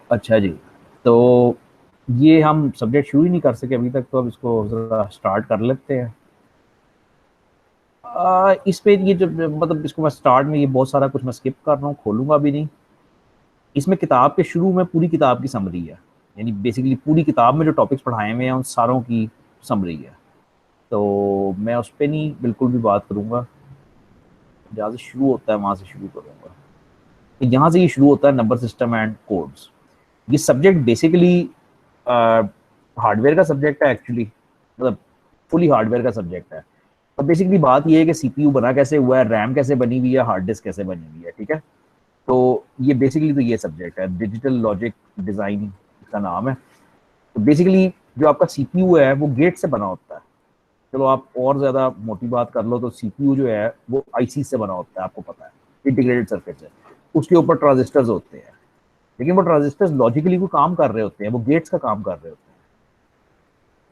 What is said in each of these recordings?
अच्छा जी। तो ये हम सब्जेक्ट शुरू ही नहीं कर सके अभी तक, तो अब इसको ज़रा स्टार्ट कर लेते हैं। इस पे ये जो मतलब इसको मैं स्टार्ट में ये बहुत सारा कुछ मैं स्किप कर रहा हूँ, खोलूंगा भी नहीं। इसमें किताब के शुरू में पूरी किताब की समरी है, यानी बेसिकली पूरी किताब में जो टॉपिक्स पढ़ाए हुए हैं उन सारों की समरी है। तो मैं उस पर नहीं बिल्कुल भी बात करूंगा, जहाँ से शुरू होता है वहां से शुरू करूंगा। तो यहाँ से ये शुरू होता है नंबर सिस्टम एंड कोड्स। ये सब्जेक्ट बेसिकली हार्डवेयर का सब्जेक्ट है एक्चुअली, मतलब फुली हार्डवेयर का सब्जेक्ट है। और बेसिकली बात ये है कि सीपीयू बना कैसे हुआ है, रैम कैसे बनी हुई है, हार्ड डिस्क कैसे बनी हुई है, ठीक है। तो ये बेसिकली तो ये सब्जेक्ट है, डिजिटल लॉजिक डिजाइन का नाम है। तो बेसिकली जो आपका सीपीयू है वो गेट से बना होता है। चलो आप और ज्यादा मोटी बात कर लो तो सीपीयू जो है वो आईसी से बना होता है, आपको पता है, इंटीग्रेटेड सर्किट से। उसके ऊपर ट्रांजिस्टर्स होते हैं, लेकिन वो ट्रांजिस्टर्स लॉजिकली कोई काम कर रहे होते हैं, वो गेट्स का काम कर रहे होते हैं।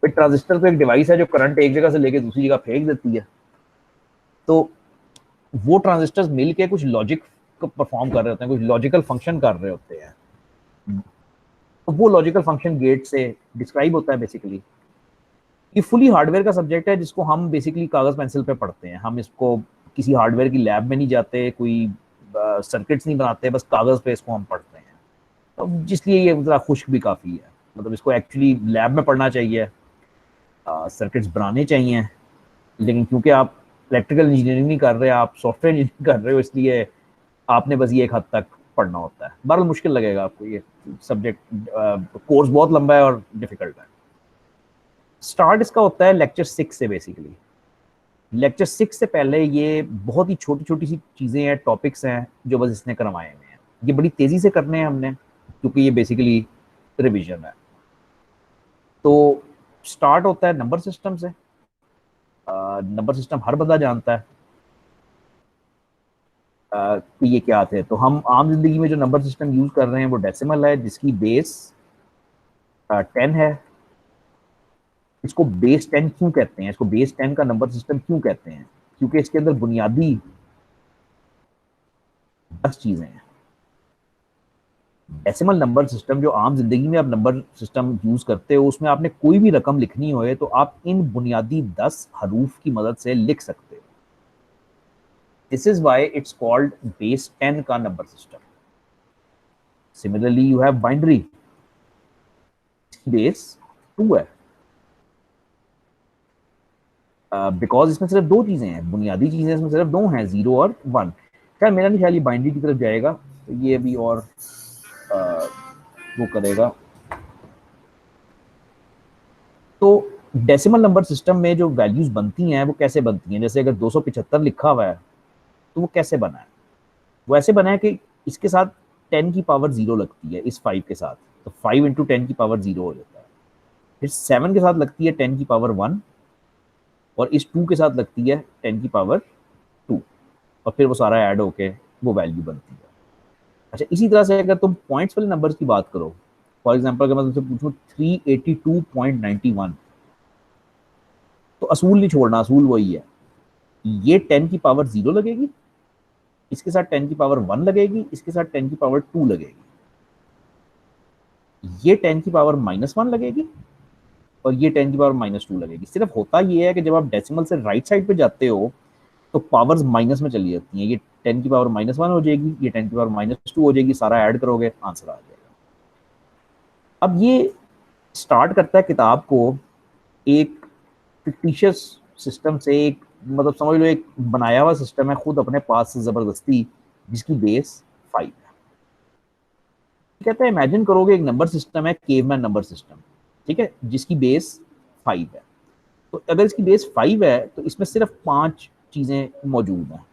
फिर ट्रांजिस्टर तो एक डिवाइस है जो करंट एक जगह से लेके दूसरी जगह फेंक देती है। तो वो ट्रांजिस्टर्स मिलके कुछ लॉजिक परफॉर्म कर रहे होते हैं, कुछ लॉजिकल फंक्शन कर रहे होते हैं। तो वो लॉजिकल फंक्शन गेट से डिस्क्राइब होता है बेसिकली। ये फुली हार्डवेयर का सब्जेक्ट है जिसको हम बेसिकली कागज पेंसिल पे पढ़ते हैं। हम इसको किसी हार्डवेयर की लैब में नहीं जाते, कोई सर्किट्स नहीं बनाते, बस कागज पे इसको हम पढ़ते हैं। तो जिसलिए ये जरा खुश्क भी काफ़ी है, मतलब इसको एक्चुअली लैब में पढ़ना चाहिए, सर्किट्स बनाने चाहिए। लेकिन क्योंकि आप इलेक्ट्रिकल इंजीनियरिंग नहीं कर रहे, आप सॉफ्टवेयर इंजीनियरिंग कर रहे हो, इसलिए आपने बस ये एक हद तक पढ़ना होता है। बहरहाल मुश्किल लगेगा आपको ये सब्जेक्ट, कोर्स बहुत लंबा है और डिफिकल्ट है। स्टार्ट इसका होता है लेक्चर 6 से बेसिकली। लेक्चर 6 से पहले ये बहुत ही छोटी छोटी सी चीज़ें हैं, टॉपिक्स हैं जो बस इसने करवाए हुए हैं। ये बड़ी तेज़ी से करने हैं हमने, क्योंकि ये बेसिकली रिविजन है। तो स्टार्ट होता है नंबर सिस्टम से। नंबर सिस्टम हर बंदा जानता है कि ये क्या थे। तो हम आम जिंदगी में जो नंबर सिस्टम यूज कर रहे हैं वो डेसिमल है, जिसकी बेस 10 है। इसको बेस 10 क्यों कहते हैं, इसको बेस 10 का नंबर सिस्टम क्यों कहते हैं? क्योंकि इसके अंदर बुनियादी 10 चीजें हैं। डेसिमल नंबर सिस्टम जो आम जिंदगी में आप नंबर सिस्टम यूज करते हो, उसमें आपने कोई भी रकम लिखनी हो तो आप इन बुनियादी 10 हरूफ की मदद से लिख सकते हो। This is why it's called base 10 का number system. Similarly you have binary, base 2 है। बिकॉज इसमें सिर्फ 2 चीजें हैं, बुनियादी चीजें इसमें सिर्फ 2 हैं, 0 और 1। खैर मेरा नहीं ख्याल ये बाइनरी की तरफ जाएगा, तो ये अभी और uh, वो करेगा। तो डेसिमल नंबर सिस्टम में जो वैल्यूज बनती हैं वो कैसे बनती हैं? जैसे अगर 275 लिखा हुआ है तो वो कैसे बना है? वो ऐसे बना है कि इसके साथ 10 की पावर 0 लगती है, इस 5 के साथ। तो 5 × 10 की पावर 0 हो जाता है। फिर 7 के साथ लगती है 10 की पावर 1, और इस 2 के साथ लगती है 10 की पावर 2, और फिर वो सारा ऐड होके वो वैल्यू बनती है। अच्छा, इसी तरह से अगर तुम पॉइंट्स वाले नंबर्स की बात करो, फॉर एग्जाम्पल अगर मैं तुमसे पूछूं 382.91, तो असूल नहीं छोड़ना, असूल वही है। ये 10 की पावर 0 लगेगी, इसके साथ 10 की पावर 1 लगेगी, इसके साथ 10 की पावर 2 लगेगी, ये 10 की पावर -1 लगेगी, और ये 10 की पावर -2 लगेगी। सिर्फ होता ये है कि जब आप डेसिमल से राइट साइड पे जाते हो तो पावर्स माइनस में चली जाती हैं। ये 10 की पावर -1 हो जाएगी, ये 10 की पावर -2 हो जाएगी, सारा ऐड करोगे आंसर आ जाएगा। अब ये स्टार्ट करता है किताब को एक फिक्टिशियस सिस्टम से, एक मतलब समझ लो एक बनाया हुआ सिस्टम है खुद अपने पास से जबरदस्ती, जिसकी बेस 5 है। कहता है इमेजिन करोगे एक नंबर सिस्टम है, केवमैन नंबर सिस्टम, ठीक है, जिसकी बेस 5 है। तो अगर इसकी बेस 5 है तो इसमें सिर्फ 5 चीजें मौजूद हैं।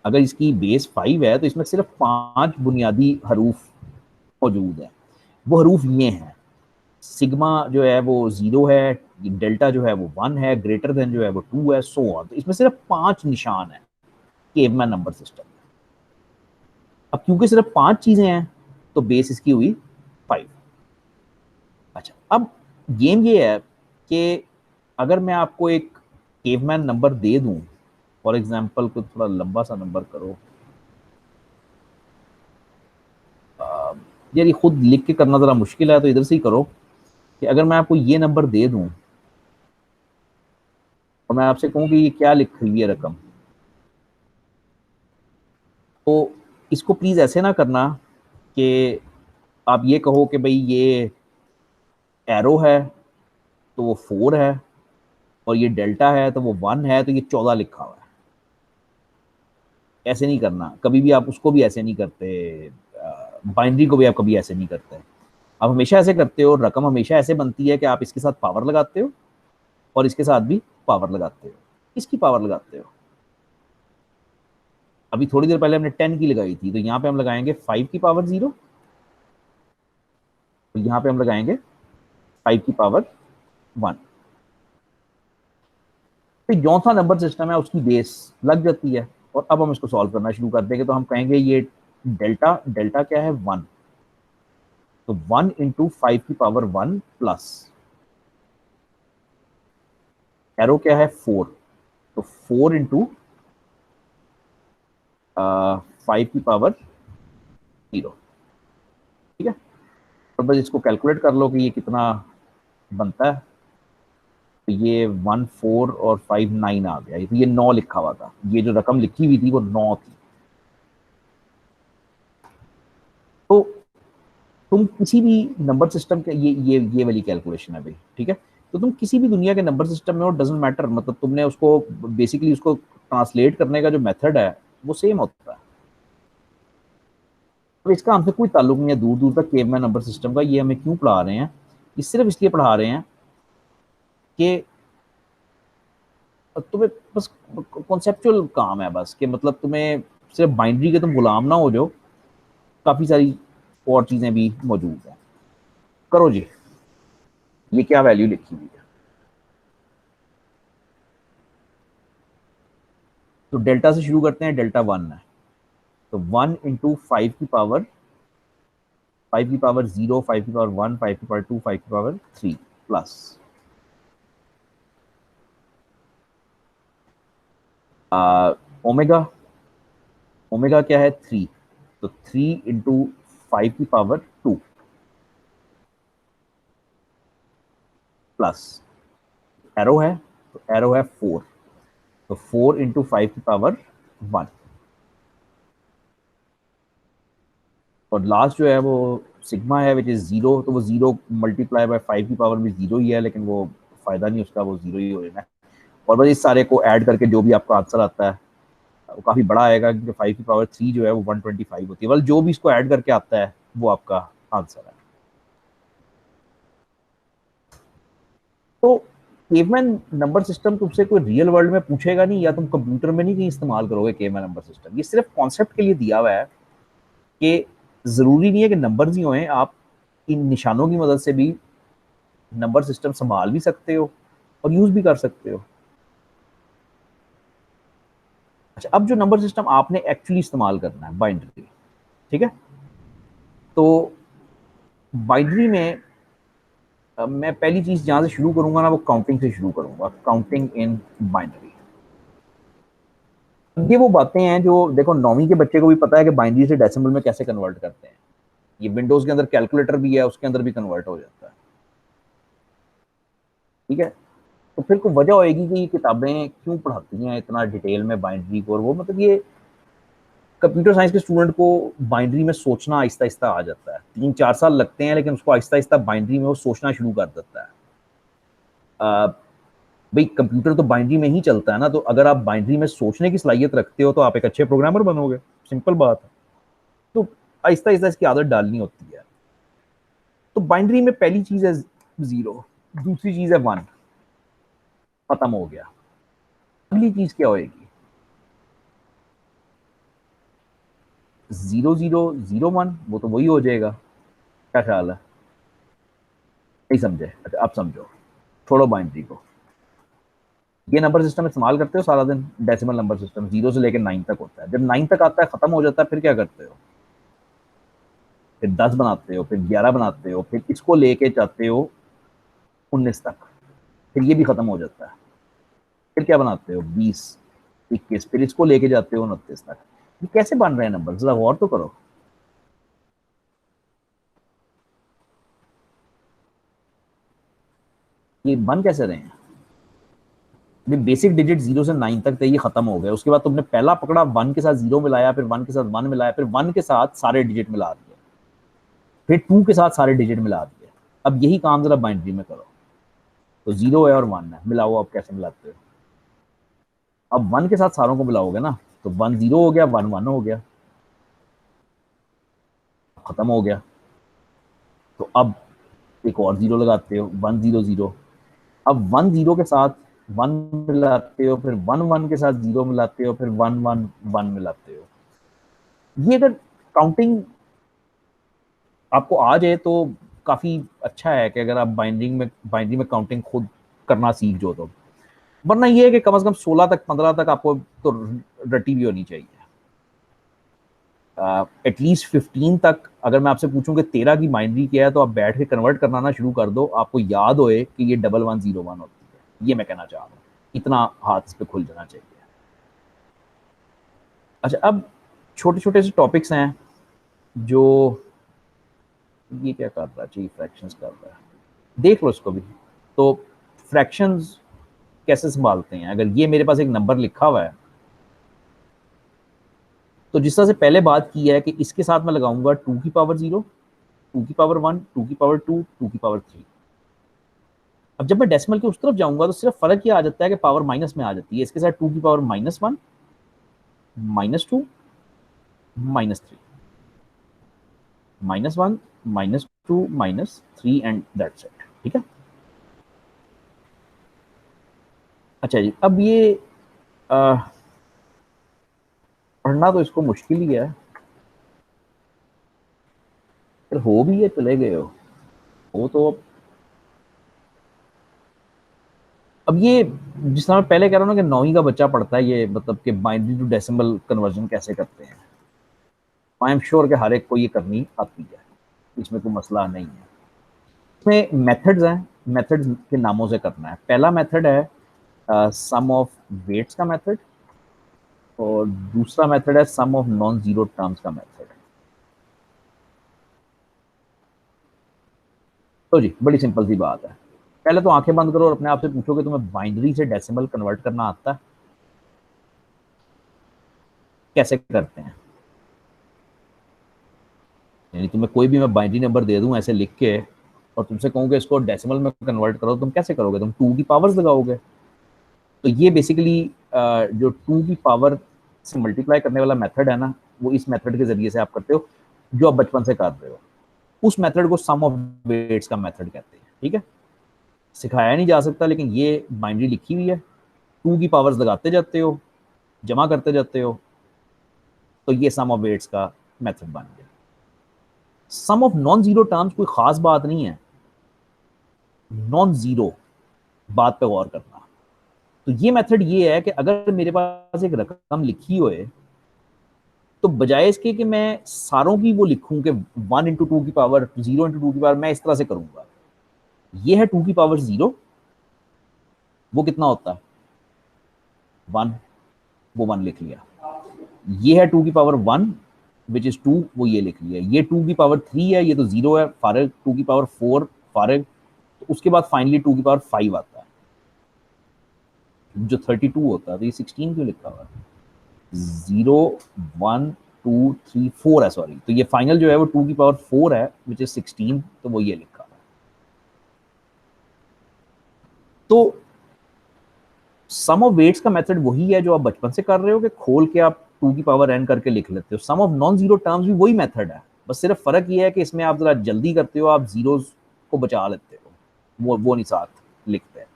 अगर इसकी बेस 5 है तो इसमें सिर्फ 5 बुनियादी हरूफ मौजूद है। वो हरूफ ये हैं, सिग्मा जो है वो 0 है, डेल्टा जो है वो 1 है, ग्रेटर देन जो है वो 2 है, सो ऑन। तो इसमें सिर्फ 5 निशान है केवमैन नंबर सिस्टम। अब क्योंकि सिर्फ 5 चीजें हैं तो बेस इसकी हुई 5। अच्छा, अब गेम ये है कि अगर मैं आपको एक केवमैन नंबर दे दूं, फॉर एग्जाम्पल को थोड़ा लंबा सा नंबर करो, यार ये खुद लिख के करना ज़रा मुश्किल है, तो इधर से ही करो कि अगर मैं आपको ये नंबर दे दूं और मैं आपसे कहूँ कि ये क्या लिख हुई है रकम, तो इसको प्लीज़ ऐसे ना करना कि आप ये कहो कि भाई ये एरो है तो वो 4 है, और ये डेल्टा है तो वो 1 है, तो ये 14 लिखा हुआ है। ऐसे नहीं करना कभी भी, आप उसको भी ऐसे नहीं करते, बाइनरी को भी आप कभी ऐसे नहीं करते। आप हमेशा ऐसे करते हो, रकम हमेशा ऐसे बनती है कि आप इसके साथ पावर लगाते हो और इसके साथ भी पावर लगाते हो। इसकी पावर लगाते हो। अभी थोड़ी देर पहले हमने 10 की लगाई थी, तो यहाँ पे हम लगाएंगे 5 की पावर 0, तो यहाँ पे हम लगाएंगे 5 की पावर 1। तो जो सा नंबर सिस्टम है उसकी बेस लग जाती है, और अब हम इसको सॉल्व करना शुरू कर देंगे। तो हम कहेंगे ये डेल्टा, डेल्टा क्या है 1, तो 1 इंटू 5 की पावर 1 प्लस एरो क्या है 4, तो 4 इंटू 5 की पावर 0। ठीक है, और बस इसको कैलकुलेट कर लो कि ये कितना बनता है। तो ये 1 4 और 5 9 आ गया, तो ये 9 लिखा हुआ था। ये जो रकम लिखी हुई थी वो 9 थी। तो तुम किसी भी नंबर सिस्टम के, ये वाली कैलकुलेशन है भाई, ठीक है। तो तुम किसी भी दुनिया के नंबर सिस्टम में हो, डजेंट मैटर, मतलब तुमने उसको बेसिकली उसको ट्रांसलेट करने का जो मेथड है वो सेम होता है। तो इसका हमसे कोई ताल्लुक नहीं है दूर दूर तक केवमैन नंबर सिस्टम का। ये हमें क्यों पढ़ा रहे हैं? ये सिर्फ इसलिए पढ़ा रहे हैं कि तुम्हें बस कॉन्सेप्चुअल काम है, बस कि मतलब तुम्हें सिर्फ बाइनरी के तुम गुलाम ना हो जाओ, काफ़ी सारी और चीज़ें भी मौजूद हैं। करो जी, ये क्या वैल्यू लिखी हुई है? तो डेल्टा से शुरू करते हैं, डेल्टा 1 है, तो 1 इंटू 5 की पावर 0, 5 की पावर 1, 5 की पावर 2, 5 की पावर 3 प्लस ओमेगा। ओमेगा क्या है 3, तो 3 इंटू 5 की पावर 2 प्लस एरो है, तो एरो है 4, तो 4 इंटू 5 की पावर 1, और लास्ट जो है वो सिग्मा है विच इज 0, तो वो 0 मल्टीप्लाई बाय 5 की पावर में 0 ही है, लेकिन वो फायदा नहीं उसका, वो 0 ही हो जाना है। और बस इस सारे को ऐड करके जो भी आपका आंसर आता है वो काफ़ी बड़ा आएगा, क्योंकि 5 की पावर 3 जो है वो 125 होती है। बस जो भी इसको ऐड करके आता है वो आपका आंसर है। तो केवमैन नंबर सिस्टम तुमसे कोई रियल वर्ल्ड में पूछेगा नहीं, या तुम कंप्यूटर में नहीं कहीं इस्तेमाल करोगे केवमैन नंबर सिस्टम। ये सिर्फ कॉन्सेप्ट के लिए दिया हुआ है कि ज़रूरी नहीं है कि नंबर्स ही हों, आप इन निशानों की मदद से भी नंबर सिस्टम संभाल भी सकते हो और यूज़ भी कर सकते हो। अच्छा, अब जो नंबर सिस्टम आपने एक्चुअली इस्तेमाल करना है, बाइनरी, ठीक है। तो बाइनरी में मैं पहली चीज़ जहाँ से शुरू करूंगा ना, वो काउंटिंग से शुरू करूंगा, काउंटिंग इन बाइनरी। ये वो बातें हैं जो देखो 9वीं के बच्चे को भी पता है कि बाइनरी से डेसिमल में कैसे कन्वर्ट करते हैं। ये विंडोज़ के अंदर कैलकुलेटर भी है, उसके अंदर भी कन्वर्ट हो जाता है, ठीक है। तो फिर कोई वजह होएगी कि ये किताबें क्यों पढ़ाती हैं इतना डिटेल में बाइनरी को, और वो मतलब ये कंप्यूटर साइंस के स्टूडेंट को बाइनरी में सोचना आहिस्ता आहिस्ता आ जाता है। 3 4 साल लगते हैं, लेकिन उसको आहिस्ता आहिस्ता बाइनरी में वो सोचना शुरू कर देता है। भाई कंप्यूटर तो बाइनरी में ही चलता है ना, तो अगर आप बाइनरी में सोचने की सलाहियत रखते हो तो आप एक अच्छे प्रोग्रामर बनोगे, सिंपल बात है। तो आहिस्ता आहिस्ता इसकी आदत डालनी होती है। तो बाइनरी में पहली चीज है 0, दूसरी चीज है 1, खत्म हो गया। अगली चीज क्या होएगी? 0001, वो तो वही हो जाएगा। क्या ख्याल है? नहीं समझे? अच्छा अब समझो, छोड़ो बाइनरी को। ये नंबर सिस्टम इस्तेमाल करते हो सारा दिन, डेसिमल नंबर सिस्टम 0 से लेकर 9 तक होता है। जब 9 तक आता है, खत्म हो जाता है, फिर क्या करते हो? फिर 10 बनाते हो, फिर 11 बनाते हो, फिर इसको लेके जाते हो 19 तक, फिर ये भी खत्म हो जाता है। फिर क्या बनाते हो? 20, 21, फिर इसको लेके जाते हो 29 तक। ये कैसे बन रहे हैं नंबर? जरा गौर तो करो। ये बन कैसे रहे हैं? ये बेसिक डिजिट 0 से 9 तक थे, ये खत्म हो गए। उसके बाद तुमने पहला पकड़ा, 1 के साथ 0 मिलाया, फिर 1 के साथ 1 मिलाया, फिर 1 के साथ सारे डिजिट मिला दिए, फिर 2 के साथ सारे डिजिट मिला दिए। अब यही काम जरा बाइनरी में करो। तो 0 है और 1 है, मिलाओ। आप कैसे मिलाते हो? अब 1 के साथ सारों को मिलाओगे ना, तो 1 0 हो गया, 1 1 हो गया, खत्म हो गया। तो अब एक और 0 लगाते हो, 1 0 0। अब 1 0 के साथ 1 मिलाते हो, फिर 1 1 के साथ 0 मिलाते हो, फिर 1 1 1 मिलाते हो। ये अगर काउंटिंग आपको आ जाए तो काफ़ी अच्छा है कि अगर आप बाइनरी में काउंटिंग खुद करना सीख जो तो। वरना ये है कि कम से कम 16 तक 15 तक आपको तो रटी भी होनी चाहिए। एटलीस्ट 15 तक अगर मैं आपसे पूछूं कि 13 की बाइनरी क्या है, तो आप बैठ के कन्वर्ट करना ना शुरू कर दो, आपको याद होए कि ये 1101 होती है। ये मैं कहना चाह रहा हूँ, इतना हाथ इस पे खुल जाना चाहिए। अच्छा, अब छोटे छोटे से टॉपिक्स हैं जो, ये क्या कर रहा है? चाहिए फ्रैक्शंस कर रहा है, देख लो इसको भी। तो फ्रैक्शंस कैसे संभालते हैं? अगर ये मेरे पास एक नंबर लिखा हुआ है, तो जिस तरह से पहले बात की है कि इसके साथ मैं लगाऊंगा 2 की पावर 0, 2 की पावर 1, 2 की पावर 2, 2 की पावर 3। अब जब मैं डेसिमल के उस तरफ जाऊंगा तो सिर्फ फर्क ये आ जाता है कि पावर माइनस में आ जाती है। इसके साथ 2 की पावर -1, -2, -3, -1, -2, -3 एंड दैट्स इट। ठीक है। अच्छा जी, अब ये पढ़ना तो इसको मुश्किल ही है, फिर हो भी है, चले गए हो तो। अब ये जिस तरह मैं पहले कह रहा हूँ ना कि 9वीं का बच्चा पढ़ता है ये, मतलब कि बाइनरी टू डेसिमल कन्वर्जन कैसे करते हैं, आई एम श्योर कि हर एक को ये करनी आती है, इसमें कोई मसला नहीं है। इसमें मेथड्स हैं, मेथड्स के नामों से करना है। पहला मेथड है सम ऑफ वेट्स का मेथड, और दूसरा मेथड है सम ऑफ नॉन जीरो टर्म्स का मेथड। तो जी बड़ी सिंपल सी बात है। पहले तो आंखें बंद करो और अपने आप से पूछो कि तुम्हें बाइनरी से डेसिमल कन्वर्ट करना आता है? कैसे करते हैं? यानी तुम्हें कोई भी मैं बाइनरी नंबर दे दूं ऐसे लिख के, और तुमसे कहूँ कि इसको डेसिमल में कन्वर्ट करो, तुम कैसे करोगे? तुम 2 की पावर्स लगाओगे। तो ये बेसिकली जो 2 की पावर से मल्टीप्लाई करने वाला मेथड है ना, वो इस मेथड के जरिए से आप करते हो, जो आप बचपन से कर रहे हो। उस मेथड को सम ऑफ वेट्स का मेथड कहते हैं। ठीक है, सिखाया नहीं जा सकता, लेकिन ये बाइनरी लिखी हुई है, 2 की पावर्स लगाते जाते हो, जमा करते जाते हो, तो ये सम ऑफ वेट्स का मेथड बन गया। सम ऑफ नॉन जीरो टर्म्स कोई खास बात नहीं है, नॉन जीरो बात पे गौर करना। तो ये मेथड ये है कि अगर मेरे पास एक रकम लिखी हुई है, तो बजाय इसके कि मैं सारों की वो लिखूं कि 1 इंटू 2 की पावर 0 इंटू 2 की पावर, मैं इस तरह से करूंगा। ये है 2 की पावर 0, वो कितना होता है? 1, वो 1 लिख लिया। ये है 2 की पावर 1 विच इज 2, वो ये लिख लिया। ये 2 की पावर 3 है, ये तो 0 है, फारग। 2 की पावर 4, फारग। तो उसके बाद फाइनली 2 की पावर 5 आता है, जो 32 होता है। तो ये 16 क्यों लिखा हुआ है? 0 1 2 3 4 है, सॉरी। तो ये फाइनल जो है वो 2 की पावर 4 है विच इज 16, तो वो ये लिखा है। तो सम ऑफ वेट्स का मेथड वही है जो आप बचपन से कर रहे हो, कि खोल के आप 2 की पावर n करके लिख लेते हो। सम ऑफ नॉन जीरो टर्म्स भी वही मेथड है, बस सिर्फ फर्क ये है कि इसमें आप जरा जल्दी करते हो, आप जीरोस को बचा लेते हो, वो नहीं साथ लिखते हैं।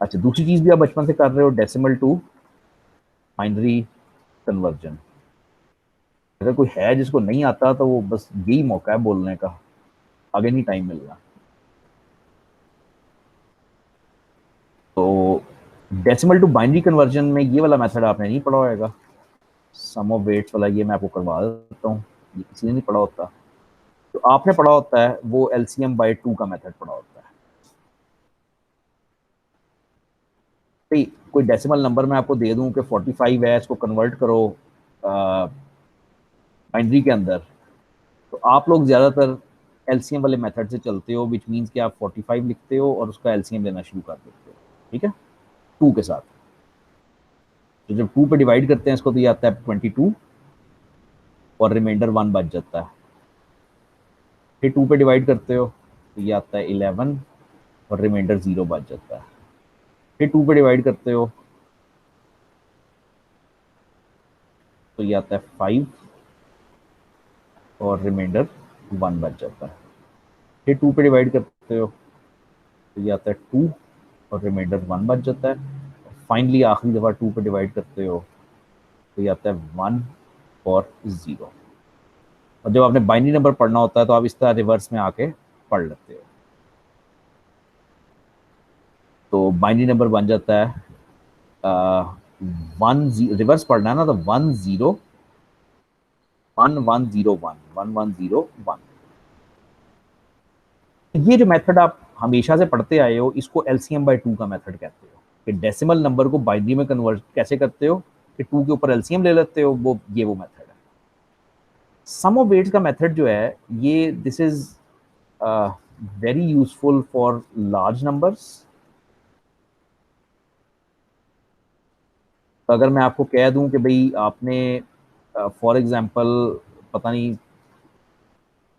अच्छा, दूसरी चीज भी आप बचपन से कर रहे हो, डेसिमल टू बाइनरी कन्वर्जन। अगर कोई है जिसको नहीं आता, तो वो बस यही मौका है बोलने का, आगे नहीं टाइम मिल रहा। तो डेसिमल टू बाइनरी कन्वर्जन में ये वाला मेथड आपने नहीं पढ़ा होगा, सम ऑफ वेट्स वाला। ये मैं आपको करवा देता हूँ, ये किसी ने नहीं पढ़ा होता। तो आपने पढ़ा होता है वो एलसीएम बाय 2 का मेथड पढ़ा होता है। भाई कोई डेसिमल नंबर मैं आपको दे दूं कि 45 है, इसको कन्वर्ट करो बाइनरी के अंदर, तो आप लोग ज़्यादातर एलसीएम वाले मेथड से चलते हो, विच मीन्स कि आप 45 लिखते हो और उसका एलसीएम लेना शुरू कर देते हो, ठीक है, 2 के साथ। तो जब 2 पे डिवाइड करते हैं इसको तो ये आता है 22 और रिमाइंडर 1 बच जाता है। फिर 2 पे डिवाइड करते हो तो ये आता है 11 और रिमाइंडर 0 बच जाता है। फिर 2 पे डिवाइड करते हो तो ये आता है 5 और रिमाइंडर 1 बच जाता है। फिर 2 पे डिवाइड करते हो तो ये आता है 2 और रिमाइंडर 1 बच जाता है। फाइनली आखिरी दफ़ा 2 पे डिवाइड करते हो तो ये आता है 1 और 0। और जब आपने बाइनरी नंबर पढ़ना होता है तो आप इस तरह रिवर्स में आके पढ़ लेते हो। तो बाइनरी नंबर बन जाता है रिवर्स पढ़ना है ना, तो 10 1101 1101। ये जो मेथड आप हमेशा से पढ़ते आए हो इसको एलसीएम बाय 2 का मेथड कहते हो, कि डेसिमल नंबर को बाइनरी में कन्वर्ट कैसे करते हो कि 2 के ऊपर एलसीएम ले लेते हो, वो मेथड है। सम ऑफ वेट्स का मेथड जो है ये this is very useful for large numbers. अगर मैं आपको कह दूं कि भाई आपने फॉर एग्जांपल पता नहीं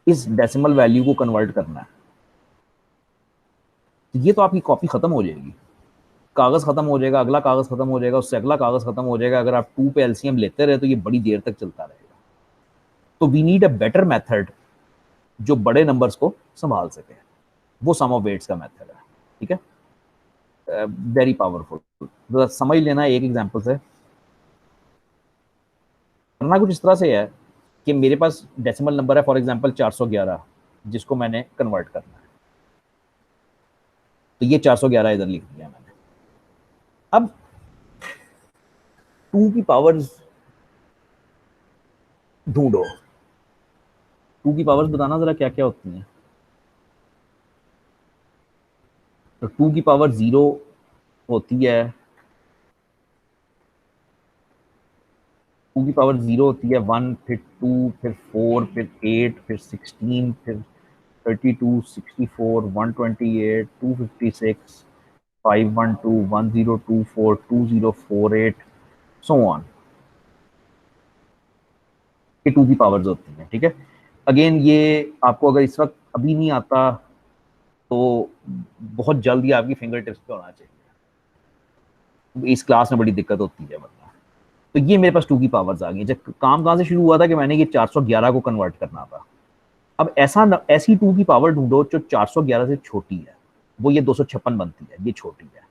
इस डेसिमल वैल्यू को कन्वर्ट करना है, तो ये तो आपकी कॉपी खत्म हो जाएगी, कागज खत्म हो जाएगा, अगला कागज खत्म हो जाएगा, उससे अगला कागज खत्म हो जाएगा। अगर आप 2 पे एलसीएम लेते रहे तो ये बड़ी देर तक चलता रहेगा। तो we need a better method जो बड़े नंबर्स को संभाल सके, वो सम ऑफ वेट्स का मेथड है, ठीक है, वेरी पावरफुल। समझ लेना एक एग्जांपल से। करना कुछ इस तरह से है कि मेरे पास डेसिमल नंबर है फॉर एग्जांपल 411, जिसको मैंने कन्वर्ट करना है, तो ये 411 इधर लिख दिया मैंने। अब 2 की पावर्स ढूंढो। 2 की पावर्स बताना जरा क्या क्या होती हैं। तो 2 की पावर 0 होती है, 2 की पावर 0 होती है 1, फिर 2, फिर 4, फिर 8, फिर 16, फिर 32, 64, 128, 256, 512, 1024, 2048, सो ऑन। ये 2 की पावर्स होती हैं, ठीक है। अगेन ये आपको अगर इस वक्त अभी नहीं आता तो बहुत जल्दी आपकी फिंगर टिप्स पे होना चाहिए। इस क्लास में बड़ी दिक्कत होती है वरना। तो ये मेरे पास 2 की पावर्स आ गई। जब काम कहाँ से शुरू हुआ था कि मैंने ये 411 को कन्वर्ट करना था। अब ऐसी 2 की पावर ढूंढो जो 411 से छोटी है, वो ये 256 बनती है, ये छोटी है।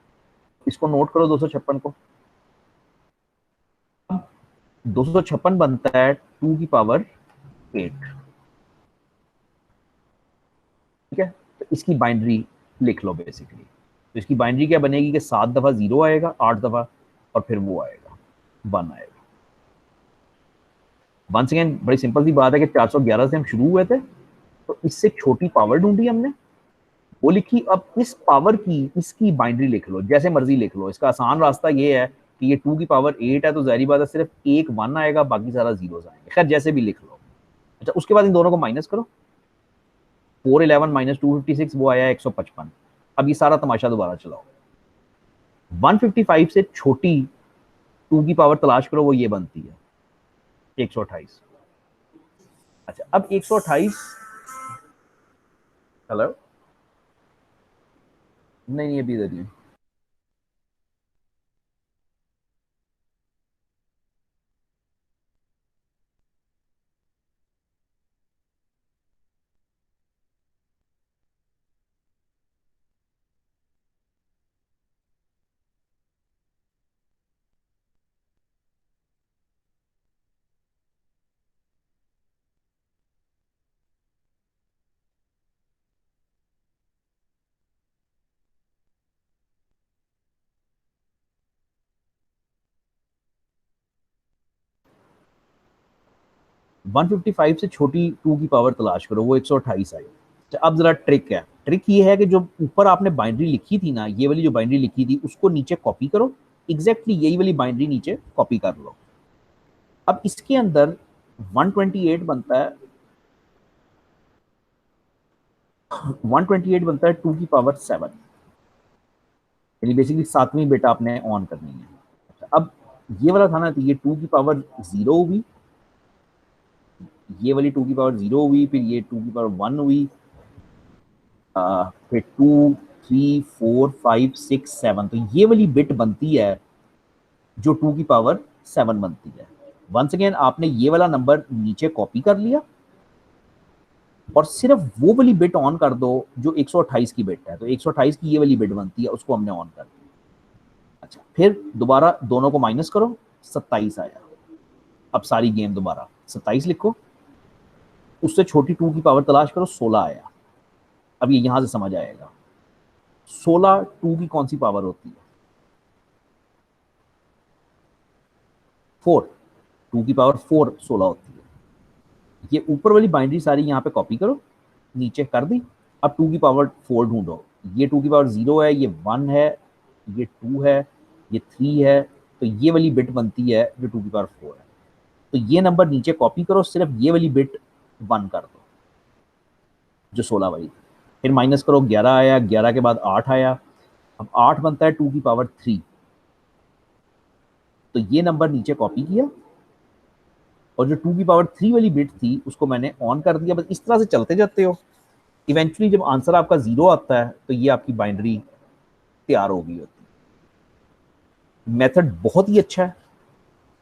इसको नोट करो 256 को। 256 बनता है 2 की पावर 8, ठीक है। तो इसकी बाइनरी लिख लो बेसिकली। तो इसकी बाइनरी क्या बनेगी कि 7 दफा 0 आएगा, 8 दफा, और फिर वो आएगा 1 आएगा। वंस अगेन बड़ी सिंपल सी बात है कि 411 से हम शुरू हुए थे, तो इससे छोटी पावर ढूंढी हमने, वो लिखी। अब इस पावर की इसकी बाइनरी लिख लो, जैसे मर्जी लिख लो। इसका आसान रास्ता ये है कि ये 2 की पावर 8 है तो जाहिर बात है सिर्फ एक 1 आएगा, बाकी सारा जीरोस आएंगे। खैर जैसे भी लिख लो। अच्छा, उसके बाद इन दोनों को माइनस करो। 411 माइनस 256 वो आया 155। अब ये सारा तमाशा दोबारा चलाओ। 155 से छोटी 2 की पावर तलाश करो, वो ये बनती है 128। अच्छा, अब 128, हेलो, नहीं नहीं अभी इधर नहीं। 155 से छोटी 2 की पावर तलाश करो, वो 128 आई। तो अब जरा ट्रिक है। ट्रिक ये है कि जो ऊपर आपने बाइनरी लिखी थी ना, ये वाली जो बाइनरी लिखी थी उसको नीचे कॉपी करो। एग्जैक्टली यही वाली बाइनरी नीचे कॉपी कर लो। अब इसके अंदर 128 बनता है 128 बनता है 2 की पावर 7, यानी बेसिकली 7वीं बिट आपने ऑन करनी है। अच्छा, अब ये वाला था ना, तो ये 2 की पावर 0 हुई, ये वाली 2 की पावर 0 हुई, फिर ये 2 की पावर 1 हुई, फिर 2, 3, 4, 5, 6, 7, तो ये वाली बिट बनती है जो 2 की पावर 7 बनती है। वंस अगेन आपने ये वाला नंबर नीचे कॉपी कर लिया और सिर्फ वो वाली बिट ऑन कर दो जो 128 की बिट है, तो 128 की ये वाली बिट बनती है, उसको हमने ऑन कर दिया। अच्छा, फिर दोबारा दोनों को माइनस करो, 27 आया। अब सारी गेम दोबारा 27 लिखो, उससे छोटी 2 की पावर तलाश करो, 16 आया। अब ये यहां से समझ आएगा 16 2 की कौन सी पावर होती है, 4, 2 की पावर 4 16 होती है। ये ऊपर वाली बाइनरी सारी यहाँ पे कॉपी करो, नीचे कर दी। अब 2 की पावर 4 ढूंढो, ये 2 की पावर 0 है, ये 1 है, ये 2 है, ये 3 है, तो ये वाली बिट बनती है जो 2 की पावर 4 है। तो ये नंबर नीचे कॉपी करो, सिर्फ ये वाली बिट 1 कर दो जो 16 वाली। फिर माइनस करो, 11 आया, 11 के बाद 8 आया। अब 8 बनता है 2 की पावर 3, तो ये नंबर नीचे कॉपी किया और जो 2 की पावर 3 वाली बिट थी उसको मैंने ऑन कर दिया। बस इस तरह से चलते जाते हो, इवेंचुअली जब आंसर आपका 0 आता है तो ये आपकी बाइनरी तैयार हो गई होती है। मेथड बहुत ही अच्छा है,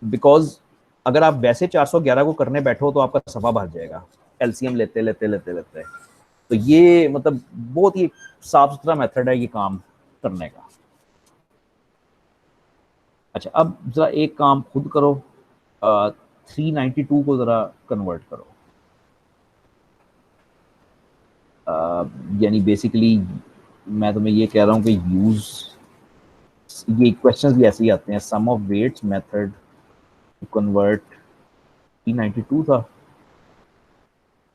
बिकॉज अगर आप वैसे 411 को करने बैठो तो आपका सफा भर जाएगा, एलसीएम लेते लेते लेते लेते। तो ये मतलब बहुत ही साफ सुथरा मेथड है ये काम करने का। अच्छा, अब जरा एक काम खुद करो, 392 को जरा कन्वर्ट करो। यानी बेसिकली मैं तुम्हें ये कह रहा हूँ कि यूज, ये क्वेश्चंस भी ऐसे ही आते हैं, sum of weights method to convert 392 था,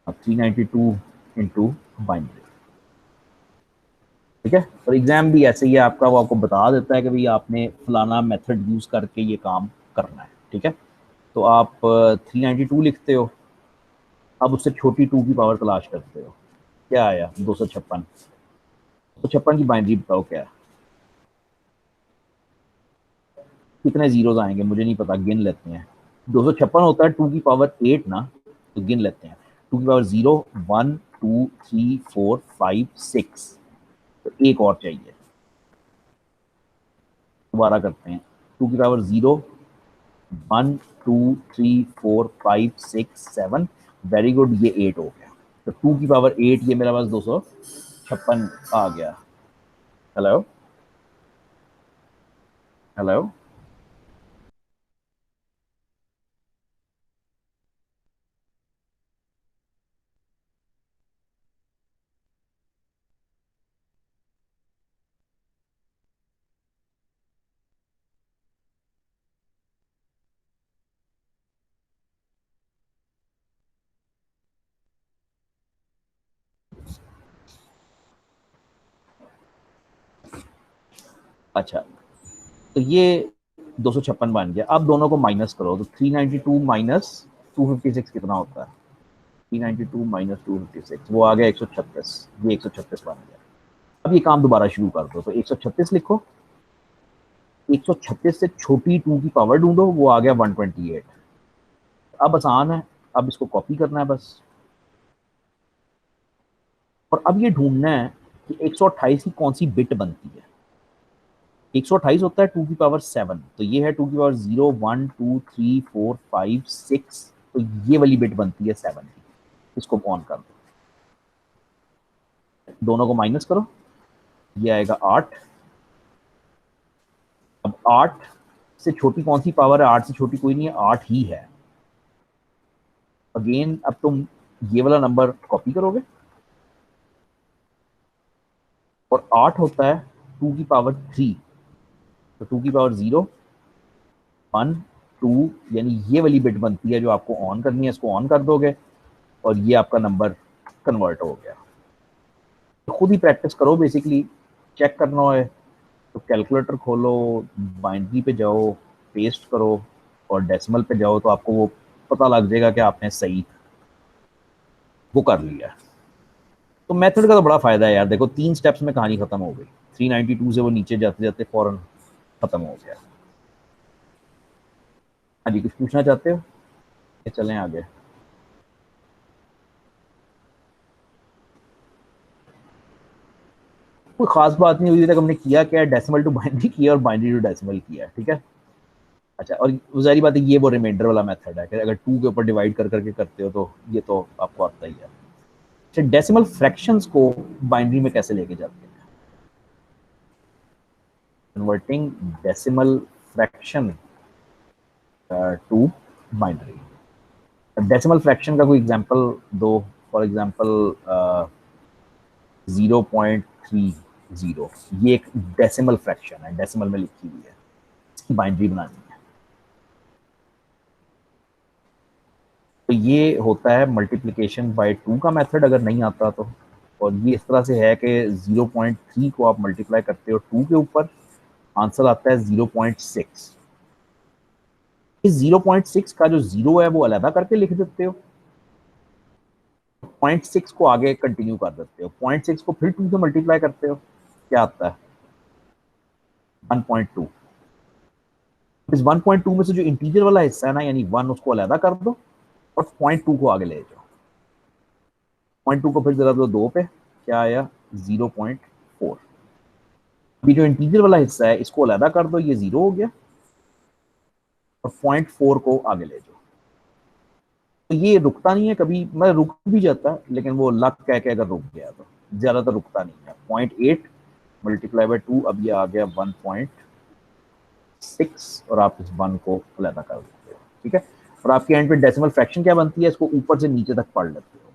अब 392 इंटू बाइनरी। ठीक है, और एग्जाम भी ऐसे ही है आपका, वो आपको बता देता है कि भाई आपने फलाना मेथड यूज करके ये काम करना है। ठीक है, तो आप 392 लिखते हो, अब उससे छोटी 2 की पावर तलाश करते हो, क्या आया, 256। 256 की बाइनरी बताओ क्या है, कितने जीरोज आएंगे मुझे नहीं पता, गिन लेते हैं। 256 होता है 2 की पावर 8 ना, तो गिन लेते हैं। 2 की पावर 0, 1, 2, 3, 4, 5, 6, तो एक और चाहिए। दोबारा करते हैं, 2 की पावर 0, 1, 2, 3, 4, 5, 6, 7, वेरी गुड, ये 8 हो गया। तो 2 की पावर 8, ये मेरा पास 256 आ गया। Hello hello. अच्छा, तो ये 256 बन गया। अब दोनों को माइनस करो, तो 392 माइनस 256 कितना होता है, 392 माइनस 256, वो आ गया 136, ये 136 बन गया। अब ये काम दोबारा शुरू कर दो, तो 136 लिखो, 136 से छोटी 2 की पावर ढूंढो, वो आ गया 128। अब आसान है, अब इसको कॉपी करना है बस, और अब ये ढूंढना है कि 128 की कौन सी बिट बनती है। 128 होता है 2 की पावर 7, तो ये है 2 की पावर 0, 1, 2, 3, 4, 5, 6, तो ये वाली बिट बनती है 7 की। इसको ऑन कर दो, दोनों को माइनस करो, ये आएगा 8। अब 8 से छोटी कौन सी पावर है, 8 से छोटी कोई नहीं है, 8 ही है। अगेन अब तुम ये वाला नंबर कॉपी करोगे, और 8 होता है 2 की पावर 3, तो 2 की पावर 0, 1, 2, यानी ये वाली बिट बनती है जो आपको ऑन करनी है, इसको ऑन कर दोगे और ये आपका नंबर कन्वर्ट हो गया। तो खुद ही प्रैक्टिस करो, बेसिकली चेक करना है तो कैलकुलेटर खोलो, बाइनरी पे जाओ, पेस्ट करो और डेसिमल पे जाओ, तो आपको वो पता लग जाएगा कि आपने सही वो कर लिया। तो मेथड का तो बड़ा फायदा है यार, देखो 3 स्टेप्स में कहानी खत्म हो गई, 392 से वो नीचे जाते जाते फौरन खत्म हो गया। हाँ जी, कुछ पूछना चाहते हो? ये चलें आगे। कोई खास बात नहीं हुई अभी तक, हमने किया क्या है, डेसिमल टू बाइनरी किया और बाइनरी टू डेसिमल किया, ठीक है। अच्छा, और जाहिर बात है ये वो रिमाइंडर वाला मेथड है कि अगर 2 के ऊपर डिवाइड कर करके करते हो तो ये तो आपको आता ही है। अच्छा, डेसिमल फ्रैक्शंस को बाइनरी में कैसे लेके जाते हैं? Converting decimal fraction to binary. Decimal fraction का कोई एग्जांपल दो, फॉर एग्जांपल 0.30, ये एक डेसिमल फ्रैक्शन है, डेसिमल में लिखी हुई है, इसकी बाइनरी बनानी है। तो ये होता है मल्टीप्लिकेशन बाय 2 का मेथड, अगर नहीं आता तो। और ये इस तरह से है कि 0.3 को आप मल्टीप्लाई करते हो 2 के ऊपर, आंसर आता है 0.6। इस 0.6 का जो जीरो है वो अलहदा करके लिख देते हो, 0.6 को आगे कंटिन्यू कर देते हो, 0.6 को फिर 2 से मल्टीप्लाई करते हो, क्या आता है 1.2। इस 1.2 में से जो इंटीजर वाला हिस्सा है ना, यानी 1, उसको अलहदा कर दो और 0.2 को आगे ले जाओ, 0.2 को फिर जरा दो 2 पे, क्या आया 0.4। अभी जो इंटीजर वाला हिस्सा है इसको अलहदा कर दो, ये 0 हो गया, और 0.4 को आगे ले जाओ। तो ये रुकता नहीं है कभी, मैं रुक भी जाता है लेकिन वो लक कह के अगर रुक गया तो ज्यादातर रुकता नहीं है। 0.8 मल्टीप्लाई बाय 2, अब ये आ गया 1.6, और आप इस 1 को अलहदा कर देते हो, ठीक है। और आपके एंड पे डेसिमल फ्रैक्शन क्या बनती है, इसको ऊपर से नीचे तक पढ़ लेते हो।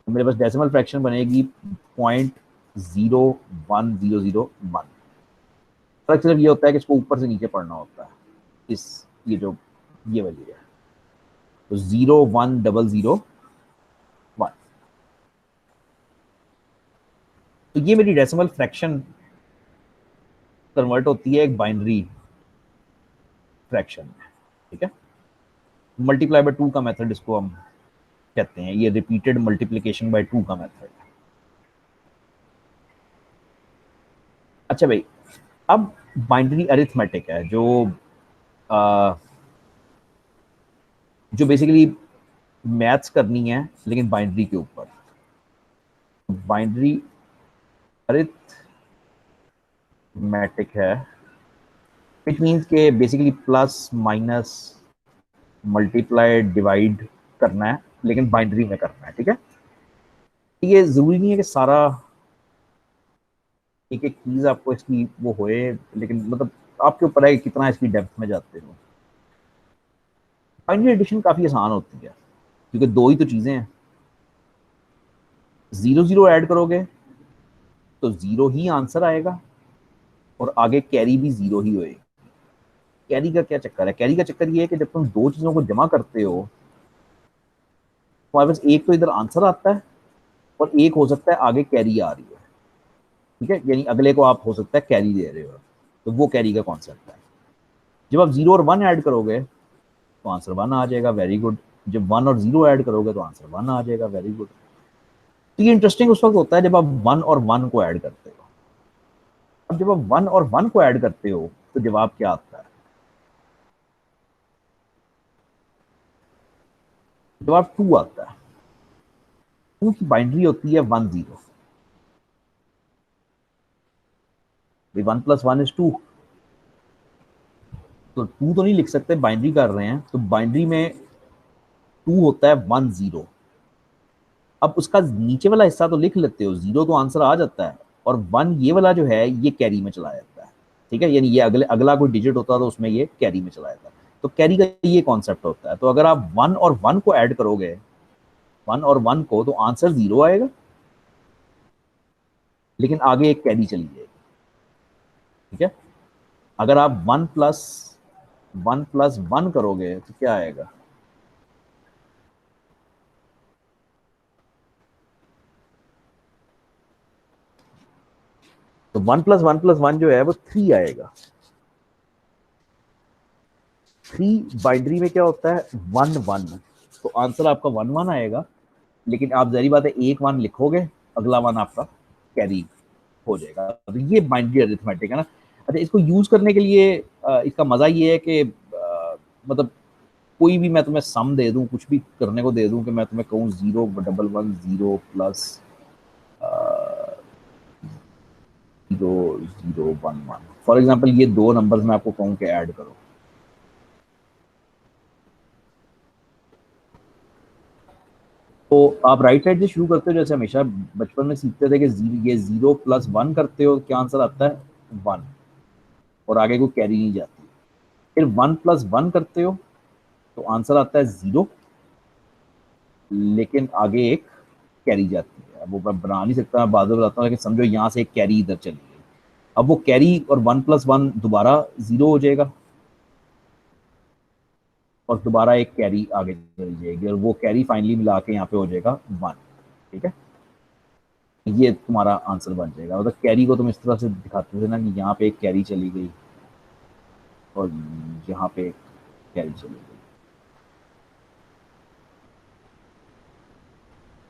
तो मेरे पास डेसिमल फ्रैक्शन बनेगी 0.01001। फर्क सिर्फ ये होता है कि इसको ऊपर से नीचे पढ़ना होता है, इस ये जो ये वाली है, तो 01001। तो ये मेरी डेसिमल फ्रैक्शन कन्वर्ट होती है एक बाइनरी फ्रैक्शन में, ठीक है। मल्टीप्लाई बाय 2 का मेथड इसको हम कहते हैं, ये रिपीटेड मल्टीप्लिकेशन बाय 2 का मेथड। अच्छा भाई, अब बाइनरी अरिथमेटिक है आ, जो बेसिकली मैथ्स करनी है लेकिन बाइनरी के ऊपर। बाइनरी अरिथमेटिक है, विच मीन्स के basically plus minus multiply divide करना है, लेकिन बाइनरी में करना है, ठीक है। ये जरूरी नहीं है कि सारा एक एक चीज आपको इसकी वो होए, लेकिन मतलब आपके ऊपर है कि कितना इसकी डेप्थ में जाते हो। बाइनरी एडिशन काफी आसान होती है क्योंकि दो ही तो चीजें हैं, 0 0 ऐड करोगे तो 0 ही आंसर आएगा, और आगे कैरी भी 0 ही होएगी। कैरी का क्या चक्कर है, कैरी का चक्कर ये है कि जब तुम दो चीजों को जमा करते हो, तुम्हारे पास एक तो इधर आंसर आता है, और एक हो सकता है आगे कैरी आ रही है, ठीक है, यानी अगले को आप हो सकता है कैरी दे रहे हो, तो वो कैरी का कॉन्सेप्ट है। जब आप 0 और 1 ऐड करोगे तो आंसर 1 आ जाएगा, वेरी गुड। जब 1 और 0 ऐड करोगे तो आंसर 1 आ जाएगा, वेरी गुड। तो ये इंटरेस्टिंग उस वक्त होता है जब आप 1 और 1 को ऐड करते हो। अब जब आप 1 और 1 को ऐड करते हो तो जवाब क्या आता है, जवाब 2 आता है। 2 की बाइनरी होती है 1 0। 1 + 1 = 2, तो 2 तो नहीं लिख सकते, बाइनरी कर रहे हैं, तो बाइनरी में 2 होता है 1 0। अब उसका नीचे वाला हिस्सा तो लिख लेते हो, 0 तो आंसर आ जाता है, और 1 ये वाला जो है ये कैरी में चला जाता है, ठीक है, यानी ये अगला कोई डिजिट होता है तो उसमें ये कैरी में चला जाता है। तो कैरी का ये कॉन्सेप्ट होता है। तो अगर आप 1 और 1 को ऐड करोगे, 1 और 1 को, तो आंसर 0 आएगा, लेकिन आगे एक कैरी चली जाएगी, ठीक है। अगर आप 1 + 1 करोगे तो क्या आएगा, तो 1 + 1 + 1 जो है वो 3 आएगा। 3 बाइनरी में क्या होता है 1 1, तो आंसर आपका 1 1 आएगा, लेकिन आप जहरी बात है 1 1 लिखोगे अगला वन आपका कैरी हो जाएगा। तो ये बाइनरी अरिथमेटिक है ना। अच्छा, इसको यूज करने के लिए इसका मजा ये है कि मतलब कोई भी मैं तुम्हें सम दे दूं, कुछ भी करने को दे दूं, कि मैं तुम्हें कहूँ 0 1 1 0 प्लस 0 0 1 1, फॉर एग्जाम्पल ये दो नंबर्स मैं आपको कहूँ कि ऐड करो, तो आप राइट साइड से शुरू करते हो, जैसे हमेशा बचपन में सीखते थे कि ये 0 + 1 करते हो, क्या आंसर आता है 1, और आगे को कैरी नहीं जाती। फिर 1 + 1 करते हो तो आंसर आता है 0, लेकिन आगे एक कैरी जाती है। अब वो मैं बना नहीं सकता, मैं बाद में बताता हूँ, लेकिन समझो यहाँ से एक कैरी इधर चली गई। अब वो कैरी और 1 + 1 दोबारा 0 हो जाएगा, और दोबारा एक कैरी आगे चली जाएगी, और वो कैरी फाइनली मिला के यहाँ पे हो जाएगा 1। ठीक है, ये तुम्हारा आंसर बन जाएगा। मतलब कैरी को तुम इस तरह से दिखाते थे ना कि यहाँ पे एक कैरी चली गई और यहाँ पे एक कैरी चली गई,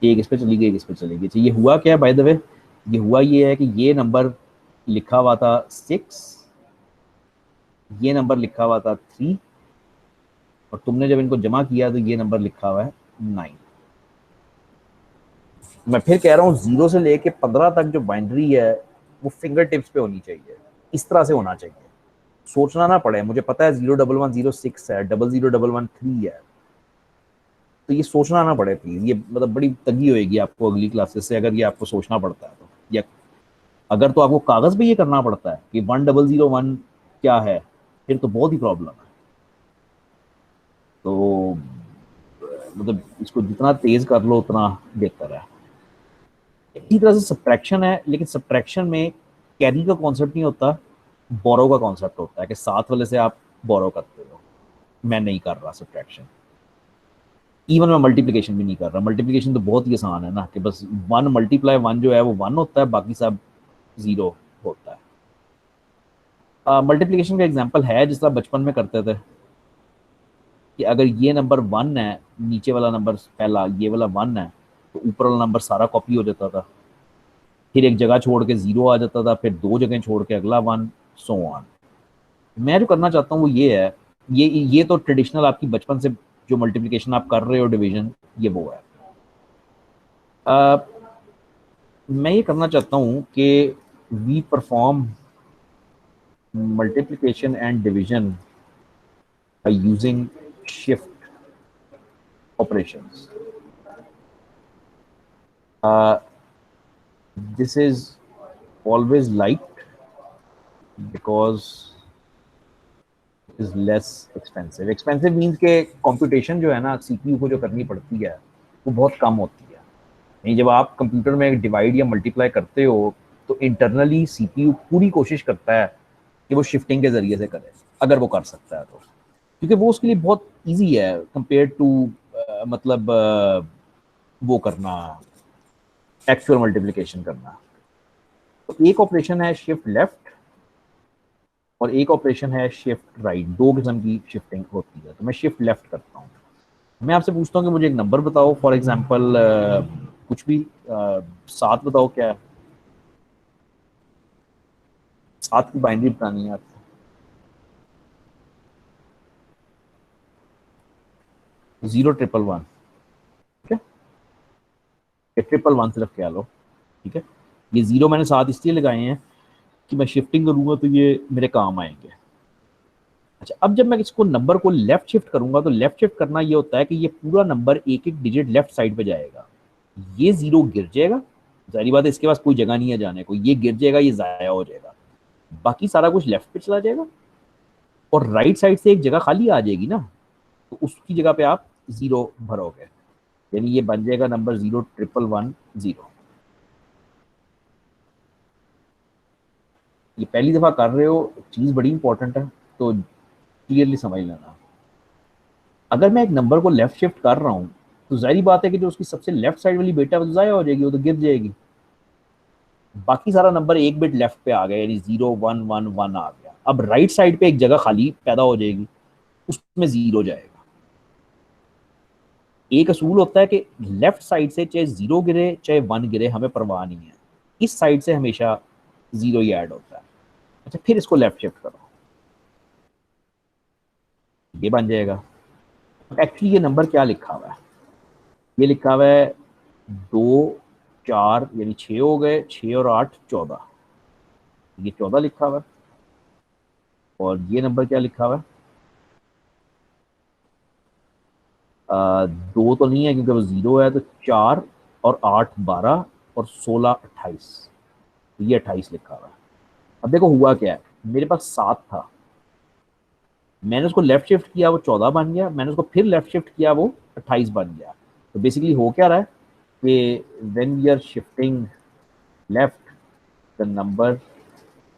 एक इस पे चली गई, एक इस पे चली गई। तो ये हुआ क्या है बाय द वे, ये हुआ ये है कि ये नंबर लिखा हुआ था 6, ये नंबर लिखा हुआ था 3, और तुमने जब इनको जमा किया तो ये नंबर लिखा हुआ है 9। मैं फिर कह रहा हूँ 0 से लेके 15 तक जो बाइनरी है वो फिंगर टिप्स पे होनी चाहिए, इस तरह से होना चाहिए, सोचना ना पड़े। मुझे पता है 0 1 1 0 6 है, 0 0 1 1 3 है, तो ये सोचना ना पड़े प्लीज। ये मतलब बड़ी तंगी होएगी आपको अगली क्लासेस से अगर ये आपको सोचना पड़ता है तो, या अगर तो आपको कागज पे ये करना पड़ता है कि 1 0 0 1 क्या है, फिर तो बहुत ही प्रॉब्लम है। तो मतलब इसको जितना तेज कर लो उतना बेहतर है। इसी तरह से सब्ट्रैक्शन है, लेकिन सब्ट्रैक्शन में कैरी का कॉन्सेप्ट नहीं होता, बोरो का कॉन्सेप्ट होता है कि साथ वाले से आप बोरो करते हो। मैं नहीं कर रहा सब्ट्रैक्शन, इवन मैं मल्टीप्लिकेशन भी नहीं कर रहा। मल्टीप्लिकेशन तो बहुत ही आसान है ना, कि बस 1 × 1 जो है वो 1 होता है, बाकी सब 0 होता है। मल्टीप्लिकेशन का एग्जाम्पल है जिस तरह बचपन में करते थे कि अगर ये नंबर 1 है, नीचे वाला नंबर पहला ये वाला 1 है, तो ऊपर वाला नंबर सारा कॉपी हो जाता था, फिर एक जगह छोड़ के 0 आ जाता था, फिर दो जगह छोड़ के अगला 1, सो ऑन। मैं जो करना चाहता हूँ वो ये है, ये तो ट्रेडिशनल आपकी बचपन से जो मल्टीप्लिकेशन आप कर रहे हो डिवीजन, ये वो है। अ, मैं ये करना चाहता हूँ कि we perform multiplication and division by using shift operations. This is always liked because is less expensive. Expensive means के कंप्यूटेशन जो है ना सीपीयू को जो करनी पड़ती है वो बहुत कम होती है। नहीं, जब आप कंप्यूटर में डिवाइड या मल्टीप्लाई करते हो तो इंटरनली सीपीयू पूरी कोशिश करता है कि वो शिफ्टिंग के जरिए से करे, अगर वो कर सकता है तो, क्योंकि वो उसके लिए बहुत इजी है कंपेयर टू मतलब वो करना, एक्चुअल मल्टीप्लिकेशन करना। तो एक ऑपरेशन है शिफ्ट लेफ्ट और एक ऑपरेशन है शिफ्ट राइट, दो किस्म की शिफ्टिंग होती है। तो मैं शिफ्ट लेफ्ट करता हूँ। मैं आपसे पूछता हूँ कि मुझे एक नंबर बताओ, फॉर एग्जाम्पल कुछ भी 7 बताओ, क्या है 7 की बाइनरी बतानी है आपको। 0 1 1 1, ठीक है, ये 1 1 1 सिर्फ क्या लो, ठीक है। ये 0 मैंने 7 इसलिए लगाए हैं कि मैं शिफ्टिंग करूंगा तो ये मेरे काम आएंगे। अच्छा, अब जब मैं इसको नंबर को लेफ्ट शिफ्ट करूंगा तो लेफ्ट शिफ्ट करना ये होता है कि ये पूरा नंबर एक एक डिजिट लेफ्ट साइड पे जाएगा, ये 0 गिर जाएगा, जाहिर बात है इसके पास कोई जगह नहीं है जाने को, ये गिर जाएगा, ये जाया हो जाएगा, बाकी सारा कुछ लेफ्ट पे चला जाएगा, और राइट साइड से एक जगह खाली आ जाएगी ना, तो उसकी जगह पे आप 0 भरोगे, यानी ये बन जाएगा नंबर 0 1 1 1 0। ये पहली दफा कर रहे हो, चीज बड़ी इंपॉर्टेंट है, तो क्लियरली समझ लेना। अगर मैं एक नंबर को लेफ्ट शिफ्ट कर रहा हूँ तो जाहिर बात है कि जो उसकी सबसे लेफ्ट साइड वाली बेटा वो तो जाया हो जाएगी, वो तो गिर जाएगी, बाकी सारा नंबर एक बिट लेफ्ट पे आ गया, यानी 0 1 1 1 आ गया। अब राइट साइड पे एक जगह खाली पैदा हो जाएगी, उसमें 0 जाएगा। एक असूल होता है कि लेफ्ट साइड से चाहे 0 गिरे चाहे 1 गिरे हमें परवाह नहीं है, इस साइड से हमेशा 0 ही ऐड होता है। अच्छा, फिर इसको लेफ्ट शिफ्ट करो, ये बन जाएगा। एक्चुअली ये नंबर क्या लिखा हुआ है, ये लिखा हुआ है 2 4 यानी 6 हो गए, 6 और 8 14, ये 14 लिखा हुआ है। और ये नंबर क्या लिखा हुआ है, 2 तो नहीं है क्योंकि वो 0 है, तो 4 और 8 12 और 16 28, ये 28 लिखा हुआ है। अब देखो हुआ क्या है, मेरे पास 7 था, मैंने उसको लेफ्ट शिफ्ट किया वो 14 बन गया, मैंने उसको फिर लेफ्ट शिफ्ट किया वो 28 बन गया। तो बेसिकली हो क्या रहा है कि when we are shifting left the number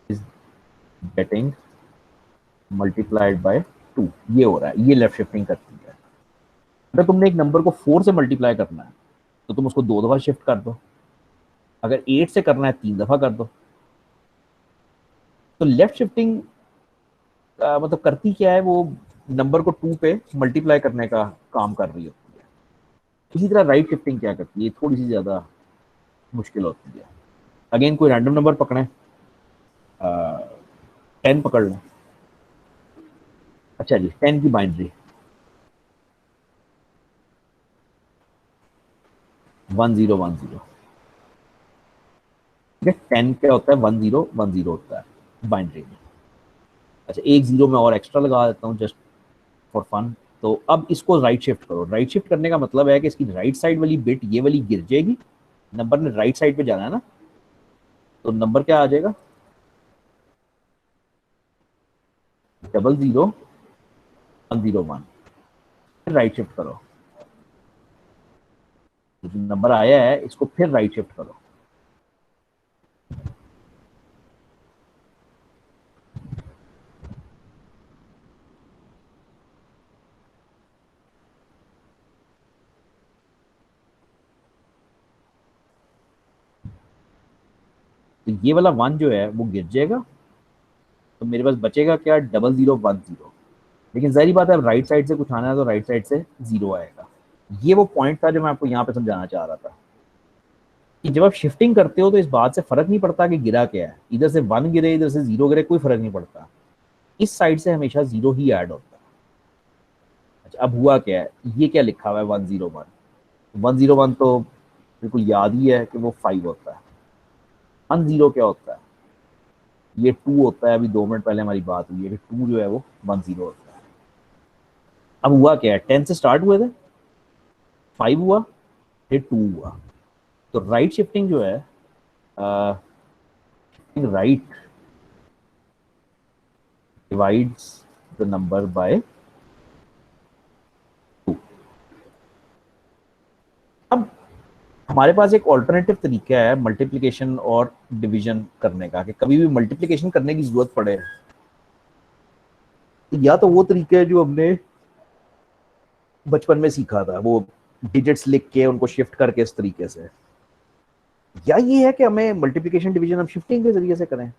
is getting multiplied by 2, ये हो रहा है, ये लेफ्ट शिफ्टिंग करती है। अगर तुमने एक नंबर को 4 से मल्टीप्लाई करना है तो तुम उसको 2 दफा शिफ्ट कर दो, अगर 8 से करना है 3 दफा कर दो। तो लेफ्ट शिफ्टिंग मतलब करती क्या है, वो नंबर को 2 पे मल्टीप्लाई करने का काम कर रही होती है। इसी तरह राइट शिफ्टिंग क्या करती है, थोड़ी सी ज्यादा मुश्किल होती है। अगेन कोई रैंडम नंबर पकड़े, 10 पकड़ लें। अच्छा जी, 10 की बाइनरी 1010, ठीक है। 10 क्या होता है, 1010 होता है बाइनरी में। अच्छा, एक जीरो में और एक्स्ट्रा लगा देता हूँ जस्ट फॉर फन। तो अब इसको राइट शिफ्ट करो, राइट शिफ्ट करने का मतलब है कि इसकी राइट साइड वाली बिट ये वाली गिर जाएगी, नंबर ने राइट साइड पे जाना है ना, तो नंबर क्या आ जाएगा, 00101। फिर राइट शिफ्ट करो, तो जो नंबर आया है इसको फिर राइट शिफ्ट करो। तो ये वाला 1 जो है वो गिर जाएगा, तो मेरे पास बचेगा क्या, 0010। लेकिन जाहिर बात है अब राइट साइड से कुछ आना है तो राइट साइड से 0 आएगा। ये वो पॉइंट था जो मैं आपको यहाँ पे समझाना चाह रहा था कि जब आप शिफ्टिंग करते हो तो इस बात से फर्क नहीं पड़ता कि गिरा क्या है, इधर से 1 गिरे इधर से 0 गिरे कोई फर्क नहीं पड़ता, इस साइड से हमेशा 0 ही ऐड होता है। अच्छा, अब हुआ क्या है, ये क्या लिखा हुआ है, 101 तो बिल्कुल याद ही है कि वो 5 होता है। 10 क्या होता है, ये 2 होता है, अभी 2 मिनट पहले हमारी बात हुई है कि 2 जो है वो 10 होता है। अब हुआ क्या है, 10 से स्टार्ट हुए थे, 5 हुआ, फिर 2 हुआ। तो राइट शिफ्टिंग जो है, right divides the number by 2। अब हमारे पास एक ऑल्टरनेटिव तरीका है मल्टीप्लिकेशन और डिवीजन करने का, कि कभी भी मल्टीप्लिकेशन करने की जरूरत पड़े, या तो वो तरीका है जो हमने बचपन में सीखा था, वो डिजिट्स लिख के उनको शिफ्ट करके इस तरीके से, या ये है कि हमें मल्टीप्लिकेशन डिवीजन हम शिफ्टिंग के जरिए से करें।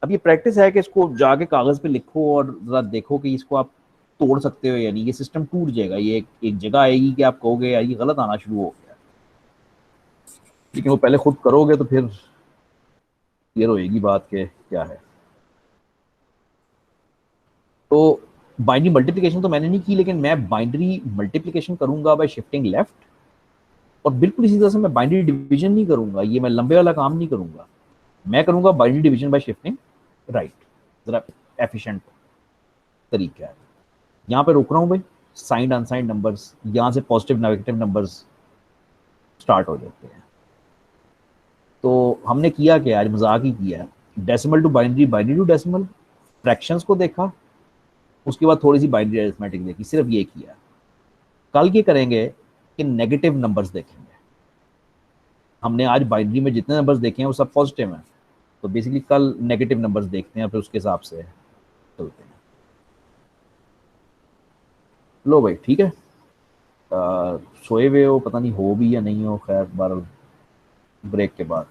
अब ये प्रैक्टिस है कि इसको जाके कागज पे लिखो और जरा देखो कि इसको आप तोड़ सकते हो, यानी ये सिस्टम टूट जाएगा, ये एक जगह आएगी कि आप कहोगे यार ये गलत आना शुरू हो गया, लेकिन वो पहले खुद करोगे तो फिर क्लियर होएगी बात के क्या है। तो बाइनरी मल्टीप्लिकेशन तो मैंने नहीं की, लेकिन मैं बाइनरी मल्टीप्लिकेशन करूंगा बाय शिफ्टिंग लेफ्ट, और बिल्कुल इसी तरह से मैं बाइनरी डिवीजन नहीं करूंगा, ये मैं लंबे वाला काम नहीं करूंगा, मैं करूंगा binary division bye shifting right. जरा एफिशिएंट तरीका है। यहाँ पे रोक रहा हूँ भाई, साइंड अनसाइंड नंबर्स, यहाँ से पॉजिटिव नेगेटिव नंबर्स स्टार्ट हो जाते हैं। तो हमने किया क्या, आज मजाक ही किया है, decimal to binary, binary to decimal, fractions को देखा, उसके बाद थोड़ी सी बाइनरी अरिथमेटिक देखी, सिर्फ ये किया। कल ये करेंगे कि नेगेटिव नंबर्स देखेंगे। हमने आज बाइनरी में जितने नंबर्स देखे हैं वो सब पॉजिटिव हैं, तो बेसिकली कल नेगेटिव नंबर्स देखते हैं, फिर उसके हिसाब से चलते हैं। लो भाई ठीक है, सोए हुए हो, पता नहीं हो भी या नहीं हो, खैर 12 ब्रेक के बाद